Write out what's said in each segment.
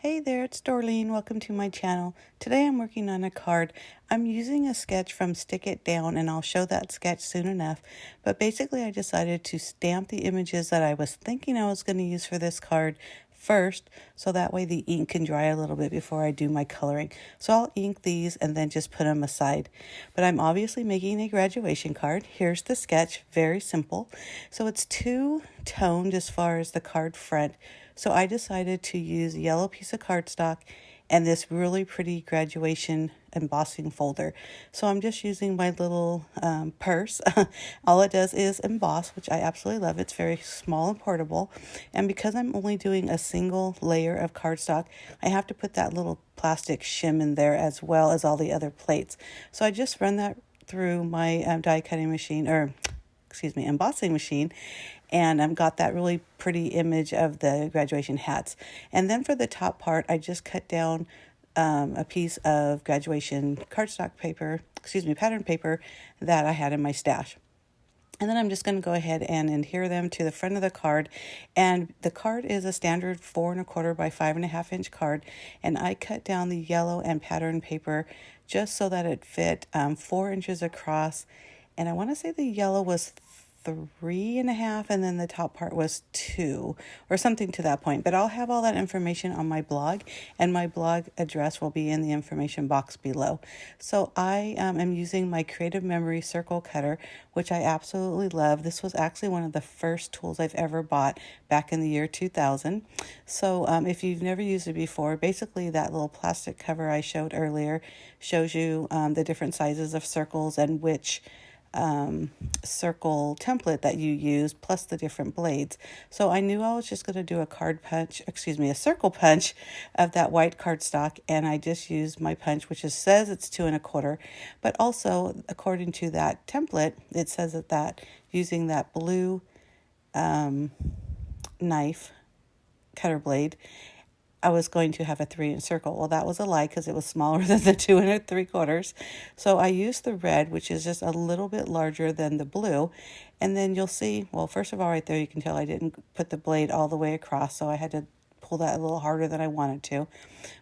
Hey there, it's Dorleen. Welcome to my channel. Today I'm working on a card. I'm using a sketch from Stick It Down, and I'll show that sketch soon enough. But basically I decided to stamp the images that I was thinking I was going to use for this card first, so that way the ink can dry a little bit before I do my coloring. So I'll ink these and then just put them aside. But I'm obviously making a graduation card. Here's the sketch, very simple. So it's two-toned as far as the card front. So I decided to use a yellow piece of cardstock and this really pretty graduation embossing folder. So I'm just using my little purse. All it does is emboss, which I absolutely love. It's very small and portable. And because I'm only doing a single layer of cardstock, I have to put that little plastic shim in there as well as all the other plates. So I just run that through my die cutting machine, or embossing machine, and I've got that really pretty image of the graduation hats. And then for the top part, I just cut down a piece of graduation cardstock paper, pattern paper that I had in my stash. And then I'm just going to go ahead and adhere them to the front of the card. And the card is a standard 4 1/4 by 5.5 inch card. And I cut down the yellow and pattern paper just so that it fit 4 inches across. And I want to say the yellow was 3.5, and then the top part was 2 or something to that point. But I'll have all that information on my blog, and my blog address will be in the information box below. So I am using my Creative Memory circle cutter, which I absolutely love. This was actually one of the first tools I've ever bought back in the year 2000. So if you've never used it before, basically that little plastic cover I showed earlier shows you the different sizes of circles and which circle template that you use, plus the different blades. So I knew I was just going to do a circle punch of that white cardstock, and I just used my punch, which says it's 2 1/4, but also according to that template, it says that using that blue knife cutter blade, I was going to have a 3-inch circle. Well, that was a lie because it was smaller than the 2 3/4. So I used the red, which is just a little bit larger than the blue. And then you'll see, well, first of all, right there, you can tell I didn't put the blade all the way across, so I had to pull that a little harder than I wanted to.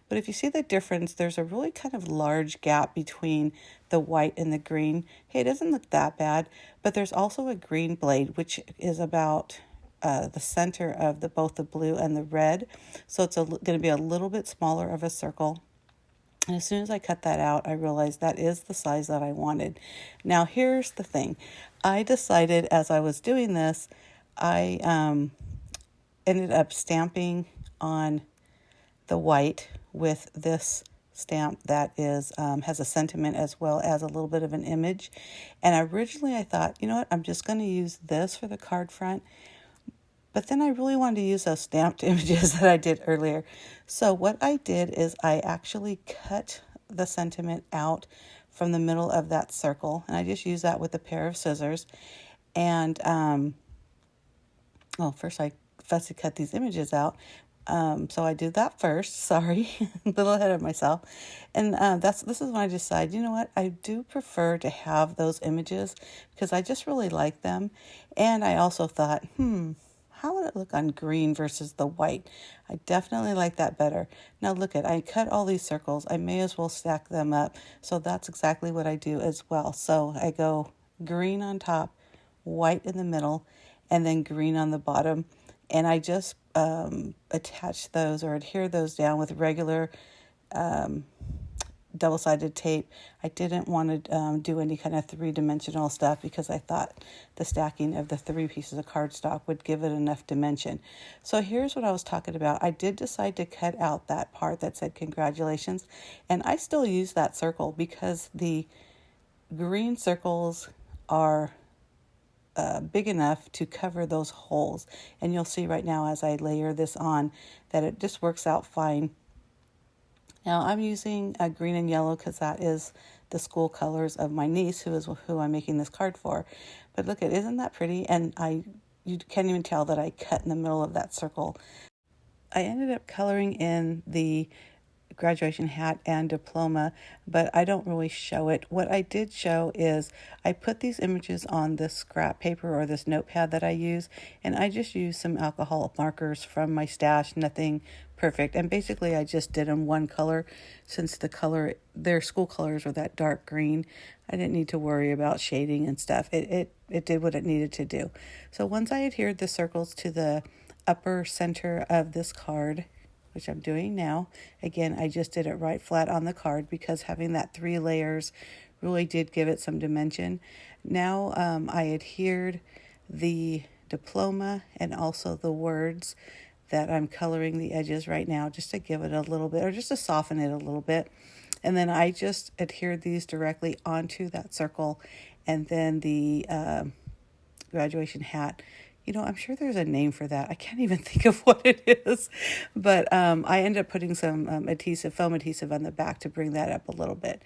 But if you see the difference, there's a really kind of large gap between the white and the green. Hey, it doesn't look that bad, but there's also a green blade, which is about the center of both the blue and the red. So it's going to be a little bit smaller of a circle. And as soon as I cut that out, I realized that is the size that I wanted. Now, here's the thing. I decided as I was doing this, I ended up stamping on the white with this stamp that is has a sentiment as well as a little bit of an image. And originally I thought, you know what, I'm just going to use this for the card front. But then I really wanted to use those stamped images that I did earlier. So what I did is I actually cut the sentiment out from the middle of that circle. And I just used that with a pair of scissors. And, first I fussy cut these images out. So I did that first. Sorry, a little ahead of myself. And this is when I decided, you know what, I do prefer to have those images because I just really like them. And I also thought, how would it look on green versus the white? I definitely like that better. Now look I cut all these circles. I may as well stack them up. So that's exactly what I do as well. So I go green on top, white in the middle, and then green on the bottom. And I just attach those or adhere those down with regular double-sided tape. I didn't want to do any kind of three-dimensional stuff because I thought the stacking of the 3 pieces of cardstock would give it enough dimension. So here's what I was talking about. I did decide to cut out that part that said congratulations, and I still use that circle because the green circles are big enough to cover those holes. And you'll see right now as I layer this on that it just works out fine. Now I'm using green and yellow because that is the school colors of my niece, who I'm making this card for. But look isn't that pretty? And you can't even tell that I cut in the middle of that circle. I ended up coloring in the graduation hat and diploma, but I don't really show it. What I did show is I put these images on this scrap paper or this notepad that I use, and I just used some alcohol markers from my stash, nothing perfect. And basically I just did them one color since their school colors were that dark green. I didn't need to worry about shading and stuff. It did what it needed to do. So once I adhered the circles to the upper center of this card, which I'm doing now. Again, I just did it right flat on the card because having that 3 layers really did give it some dimension. Now I adhered the diploma and also the words that I'm coloring the edges right now just to give it a little bit, or just to soften it a little bit. And then I just adhered these directly onto that circle, and then the graduation hat. You know, I'm sure there's a name for that. I can't even think of what it is. But I ended up putting some foam adhesive on the back to bring that up a little bit.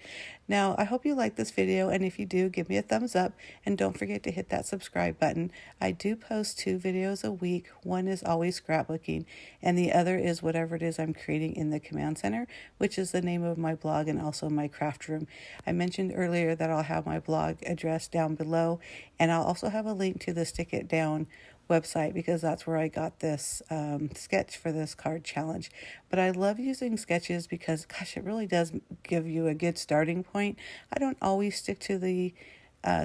Now, I hope you like this video, and if you do, give me a thumbs up, and don't forget to hit that subscribe button. I do post 2 videos a week. One is always scrapbooking, and the other is whatever it is I'm creating in the command center, which is the name of my blog and also my craft room. I mentioned earlier that I'll have my blog address down below, and I'll also have a link to the Stick It Down website because that's where I got this sketch for this card challenge. But I love using sketches because, gosh, it really does give you a good starting point. I don't always stick to the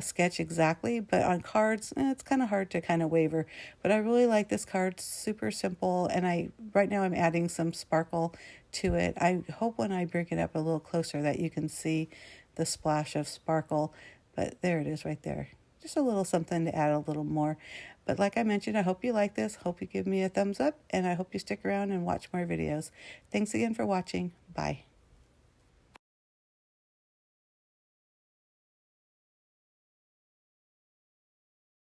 sketch exactly, but on cards, it's kind of hard to kind of waver. But I really like this card, super simple, and right now I'm adding some sparkle to it. I hope when I bring it up a little closer that you can see the splash of sparkle, but there it is right there. Just a little something to add a little more. But like I mentioned, I hope you like this. Hope you give me a thumbs up, and I hope you stick around and watch more videos. Thanks again for watching. Bye.